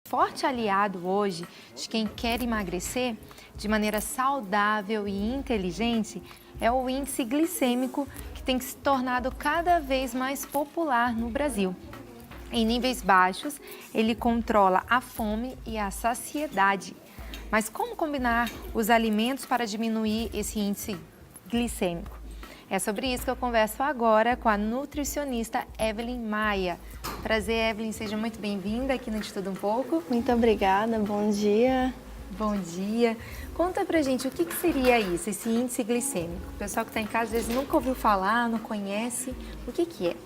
Forte aliado hoje de quem quer emagrecer de maneira saudável e inteligente é o índice glicêmico, que tem se tornado cada vez mais popular no Brasil. Em níveis baixos, ele controla a fome e a saciedade. Mas como combinar os alimentos para diminuir esse índice glicêmico? É sobre isso que eu converso agora com a nutricionista Evelyn Maia. Prazer, Evelyn, seja muito bem-vinda aqui no De Tudo Um Pouco. Muito obrigada, bom dia. Bom dia. Conta pra gente o que seria isso, esse índice glicêmico. O pessoal que está em casa às vezes nunca ouviu falar, não conhece. O que é?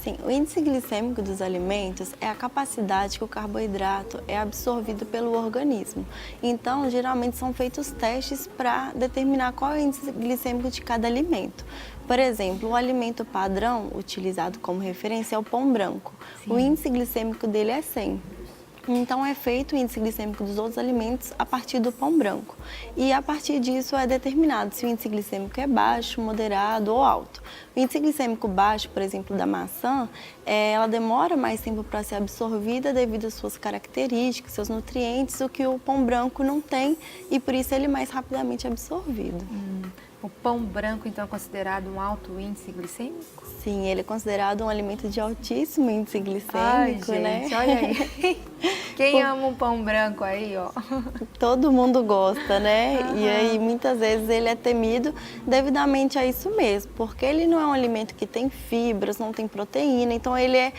Sim, o índice glicêmico dos alimentos é a capacidade que o carboidrato é absorvido pelo organismo. Então, geralmente são feitos testes para determinar qual é o índice glicêmico de cada alimento. Por exemplo, o alimento padrão utilizado como referência é o pão branco. Sim. O índice glicêmico dele é 100. Então, é feito o índice glicêmico dos outros alimentos a partir do pão branco. E a partir disso é determinado se o índice glicêmico é baixo, moderado ou alto. O índice glicêmico baixo, por exemplo, da maçã, ela demora mais tempo para ser absorvida devido às suas características, seus nutrientes, o que o pão branco não tem, e por isso ele é mais rapidamente absorvido. O pão branco, então, é considerado um alto índice glicêmico? Sim, ele é considerado um alimento de altíssimo índice glicêmico, Ai, gente, né? Olha aí. Quem ama um pão branco aí, ó? Todo mundo gosta, né? Uhum. E aí, muitas vezes, ele é temido devidamente a isso mesmo, porque ele não é um alimento que tem fibras, não tem proteína, então ele é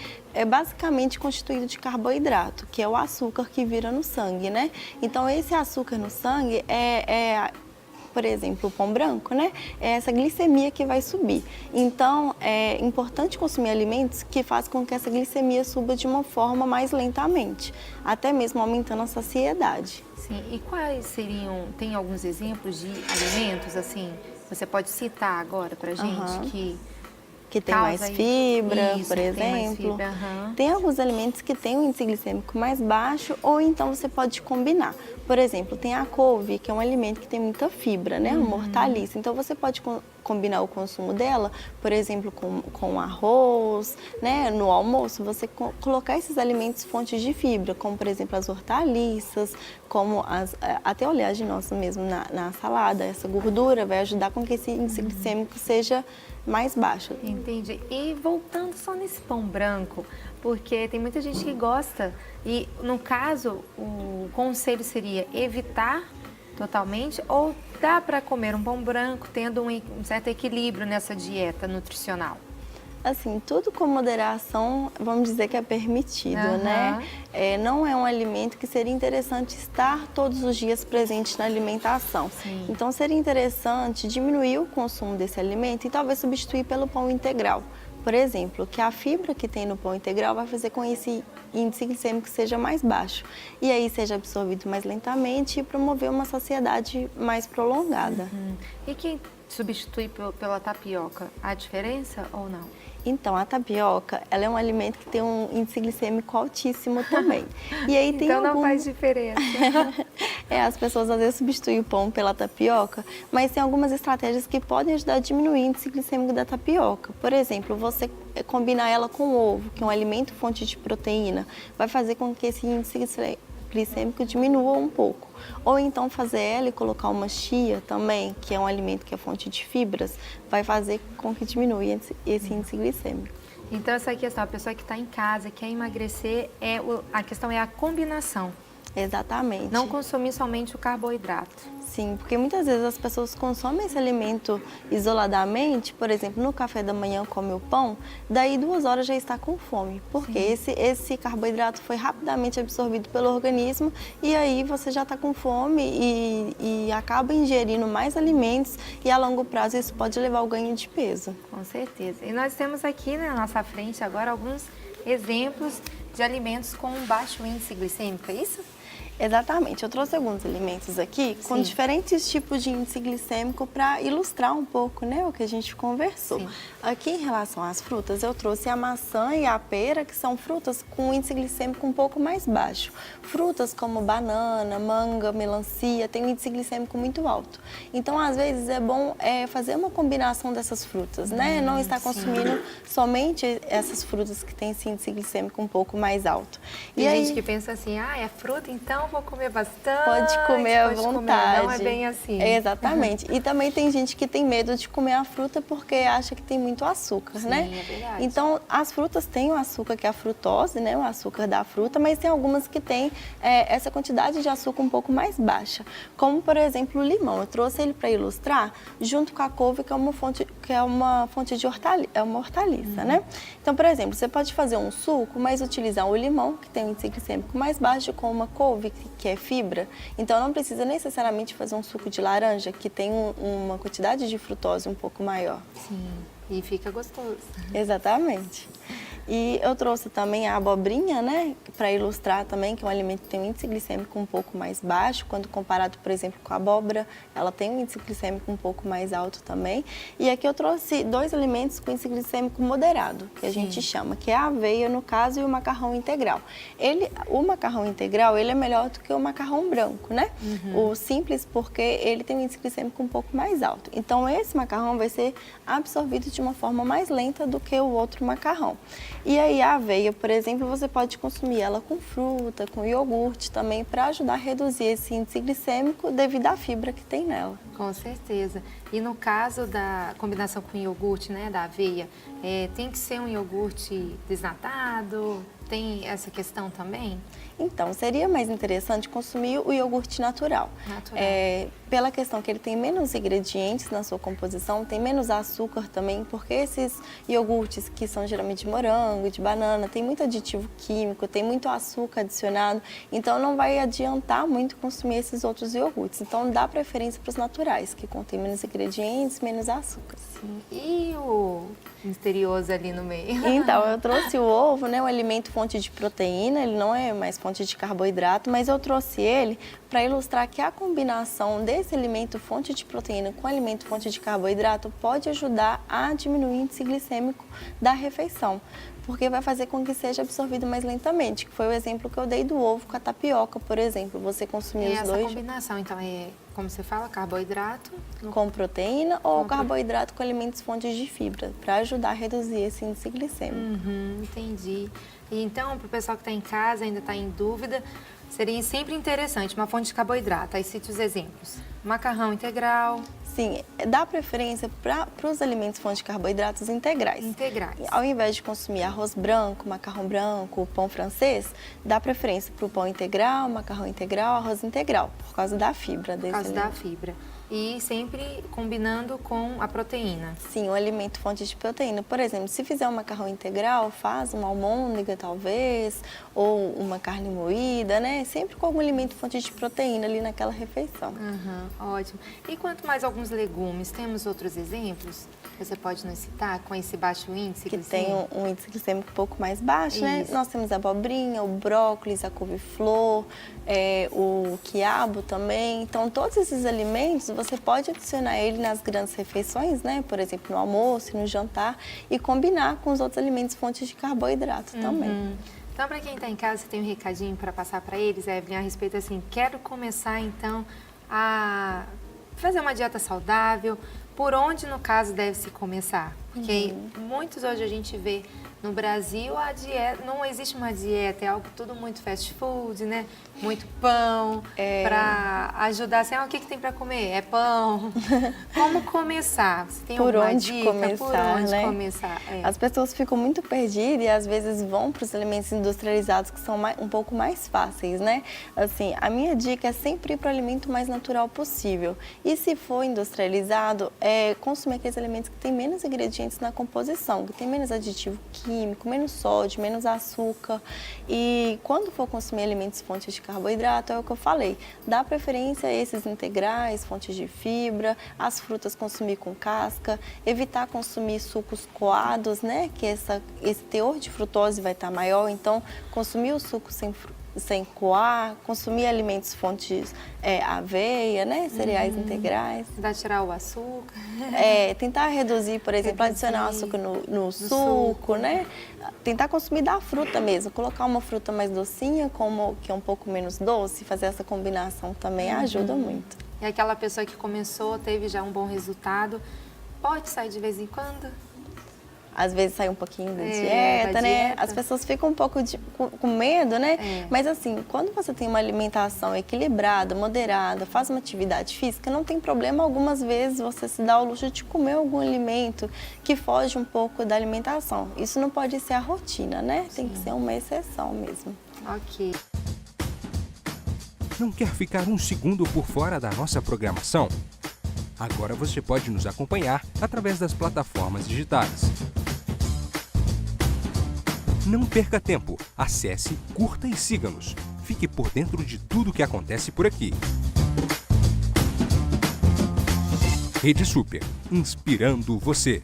basicamente constituído de carboidrato, que é o açúcar que vira no sangue, né? Então, esse açúcar no sangue por exemplo, o pão branco, né? É essa glicemia que vai subir. Então, é importante consumir alimentos que fazem com que essa glicemia suba de uma forma mais lentamente, até mesmo aumentando a saciedade. Sim, e quais seriam, tem alguns exemplos de alimentos, assim, você pode citar agora pra gente que tem mais fibra, isso, por exemplo. Uhum. Tem alguns alimentos que têm um índice glicêmico mais baixo, ou então você pode combinar. Por exemplo, tem a couve, que é um alimento que tem muita fibra, né? Uma hortaliça. Então você pode combinar o consumo dela, por exemplo, com arroz, né? No almoço, você colocar esses alimentos fontes de fibra, como por exemplo as hortaliças, como até a oleagem nossa mesmo na salada. Essa gordura vai ajudar com que esse índice glicêmico seja mais baixo. Entendi. E voltando só nesse pão branco, porque tem muita gente que gosta e, no caso, o conselho seria evitar totalmente ou dá para comer um pão branco tendo um certo equilíbrio nessa dieta nutricional? Assim, tudo com moderação, vamos dizer que é permitido, né? Não é um alimento que seria interessante estar todos os dias presente na alimentação. Sim. Então, seria interessante diminuir o consumo desse alimento e talvez substituir pelo pão integral. Por exemplo, que a fibra que tem no pão integral vai fazer com que esse índice glicêmico seja mais baixo. E aí seja absorvido mais lentamente e promover uma saciedade mais prolongada. E quem substitui pela tapioca, há diferença ou não? Então, a tapioca, ela é um alimento que tem um índice glicêmico altíssimo também. E aí tem então não faz diferença. As pessoas às vezes substituem o pão pela tapioca, mas tem algumas estratégias que podem ajudar a diminuir o índice glicêmico da tapioca. Por exemplo, você combinar ela com ovo, que é um alimento fonte de proteína, vai fazer com que esse índice glicêmico diminua um pouco. Ou então fazer ela e colocar uma chia também, que é um alimento que é fonte de fibras, vai fazer com que diminua esse índice glicêmico. Então essa questão, a pessoa que está em casa, quer emagrecer, a questão é a combinação. Exatamente. Não consumir somente o carboidrato. Sim, porque muitas vezes as pessoas consomem esse alimento isoladamente, por exemplo, no café da manhã come o pão, daí 2 horas já está com fome, porque esse carboidrato foi rapidamente absorvido pelo organismo e aí você já está com fome e acaba ingerindo mais alimentos e a longo prazo isso pode levar ao ganho de peso. Com certeza. E nós temos aqui na nossa frente agora alguns exemplos de alimentos com baixo índice glicêmico, é isso? Exatamente. Eu trouxe alguns alimentos aqui com Sim. diferentes tipos de índice glicêmico para ilustrar um pouco, né, o que a gente conversou. Sim. Aqui, em relação às frutas, eu trouxe a maçã e a pera, que são frutas com índice glicêmico um pouco mais baixo. Frutas como banana, manga, melancia, têm um índice glicêmico muito alto. Então, às vezes, é bom fazer uma combinação dessas frutas, né? Não estar consumindo somente essas frutas que têm esse índice glicêmico um pouco mais alto. Tem gente que pensa assim, é fruta, então vou comer bastante. Pode comer à vontade. Não é bem assim. Exatamente. E também tem gente que tem medo de comer a fruta porque acha que tem muito açúcar, Sim, né? é verdade. Então, as frutas têm o açúcar, que é a frutose, né? O açúcar da fruta, mas tem algumas que têm essa quantidade de açúcar um pouco mais baixa. Como, por exemplo, o limão. Eu trouxe ele para ilustrar, junto com a couve, que é uma fonte de hortaliça, né? Então, por exemplo, você pode fazer um suco, mas utilizar o limão, que tem um índice glicêmico mais baixo, com uma couve, que é fibra. Então, não precisa necessariamente fazer um suco de laranja, que tem uma quantidade de frutose um pouco maior. Sim, e fica gostoso. Exatamente. E eu trouxe também a abobrinha, né, para ilustrar também, que é um alimento que tem um índice glicêmico um pouco mais baixo, quando comparado, por exemplo, com a abóbora, ela tem um índice glicêmico um pouco mais alto também. E aqui eu trouxe 2 alimentos com índice glicêmico moderado, que a gente chama, que é a aveia, no caso, e o macarrão integral. O macarrão integral, ele é melhor do que o macarrão branco, né? O simples, porque ele tem um índice glicêmico um pouco mais alto. Então, esse macarrão vai ser absorvido de uma forma mais lenta do que o outro macarrão. E aí a aveia, por exemplo, você pode consumir ela com fruta, com iogurte também, para ajudar a reduzir esse índice glicêmico devido à fibra que tem nela. Com certeza. E no caso da combinação com iogurte, né, da aveia, tem que ser um iogurte desnatado? Tem essa questão também? Então, seria mais interessante consumir o iogurte natural. Pela questão que ele tem menos ingredientes na sua composição, tem menos açúcar também, porque esses iogurtes que são geralmente de morango, de banana, tem muito aditivo químico, tem muito açúcar adicionado, então não vai adiantar muito consumir esses outros iogurtes. Então, dá preferência para os naturais, que contêm menos ingredientes, menos açúcar. Sim. E o misterioso ali no meio? Então, eu trouxe o ovo, né, um alimento fonte de proteína, ele não é mais fonte de carboidrato, mas eu trouxe ele para ilustrar que a combinação desse alimento fonte de proteína com alimento fonte de carboidrato pode ajudar a diminuir o índice glicêmico da refeição, porque vai fazer com que seja absorvido mais lentamente, que foi o exemplo que eu dei do ovo com a tapioca, por exemplo. Você consumir os dois... Essa combinação, então, como você fala, carboidrato... com proteína ou carboidrato com alimentos fontes de fibra, para ajudar a reduzir esse índice glicêmico. Entendi. E então, para o pessoal que está em casa, ainda está em dúvida, seria sempre interessante uma fonte de carboidrato. Aí cite os exemplos. Macarrão integral. Sim, dá preferência para os alimentos fontes de carboidratos integrais. Ao invés de consumir arroz branco, macarrão branco, pão francês, dá preferência para o pão integral, macarrão integral, arroz integral, por causa da fibra desse alimento. Por causa da fibra. E sempre combinando com a proteína. Sim, o alimento fonte de proteína. Por exemplo, se fizer um macarrão integral, faz uma almôndega talvez, ou uma carne moída, né? Sempre com algum alimento fonte de proteína ali naquela refeição. Ótimo. E quanto mais alguns legumes, temos outros exemplos? Você pode nos citar com esse baixo índice que glicêmico? tem um índice glicêmico um pouco mais baixo, né? Nós temos a abobrinha, o brócolis, a couve-flor, o quiabo também. Então, todos esses alimentos, você pode adicionar ele nas grandes refeições, né? Por exemplo, no almoço e no jantar, e combinar com os outros alimentos fontes de carboidrato também. Então, para quem está em casa, você tem um recadinho para passar para eles, Evelyn, a respeito assim, quero começar então a fazer uma dieta saudável. Por onde, no caso, deve-se começar? Porque muitos hoje a gente vê no Brasil, a dieta, não existe uma dieta, é algo tudo muito fast food, né? Muito pão, para ajudar, assim, o que tem para comer? É pão. Como começar? Você tem alguma dica? Por onde começar? As pessoas ficam muito perdidas e às vezes vão para os alimentos industrializados que são um pouco mais fáceis, né? Assim, a minha dica é sempre ir para o alimento mais natural possível. E se for industrializado, consumir aqueles alimentos que têm menos ingredientes na composição, que tem menos aditivo químico, menos sódio, menos açúcar. E quando for consumir alimentos fontes de carboidrato, é o que eu falei, dá preferência a esses integrais, fontes de fibra, as frutas consumir com casca, evitar consumir sucos coados, né, que esse teor de frutose vai estar maior, então consumir o suco sem coar, consumir alimentos fontes aveia, né? Cereais integrais. Tentar tirar o açúcar. Tentar reduzir, por exemplo, adicionar o açúcar no suco, né? Tentar consumir da fruta mesmo, colocar uma fruta mais docinha, que é um pouco menos doce, fazer essa combinação também ajuda muito. E aquela pessoa que começou, teve já um bom resultado, pode sair de vez em quando? Às vezes sai um pouquinho da dieta, né? As pessoas ficam um pouco com medo, né? Mas assim, quando você tem uma alimentação equilibrada, moderada, faz uma atividade física, não tem problema algumas vezes você se dá o luxo de comer algum alimento que foge um pouco da alimentação. Isso não pode ser a rotina, né? Tem que ser uma exceção mesmo. Ok. Não quer ficar um segundo por fora da nossa programação? Agora você pode nos acompanhar através das plataformas digitais. Não perca tempo, acesse, curta e siga-nos. Fique por dentro de tudo o que acontece por aqui. Rede Super, inspirando você.